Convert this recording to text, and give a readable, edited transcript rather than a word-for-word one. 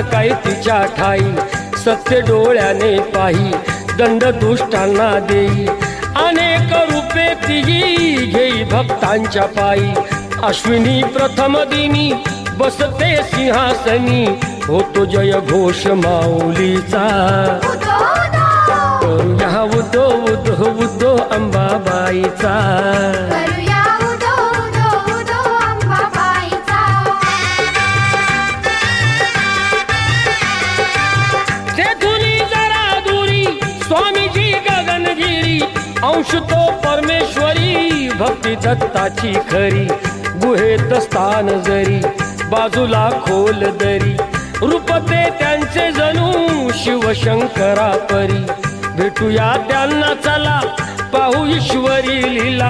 काय तिच्या ठाई, सत्य डोळ्याने पाही दंड दुष्टांना देई, अनेक रूपे तिघी घेई भक्तांच्या पायी, अश्विनी प्रथम दिनी बसते सिंहासनी, होतो जय घोष माऊलीचा, करूया उदो उदो उदो अंबाबाईचा, करूया उदो उदो उदो अंबाबाईचा. तेथुनी जरा दुरी स्वामीजी गगनगिरी, अंश तो परमेश्वरी भक्ती दत्ताची खरी, गुहेत स्थान जरी बाजूला खोल दरी, रूपते त्यांचे जणू शिवशंकरा परी, भेटूया त्यांना चला पाहू ईश्वरी लीला.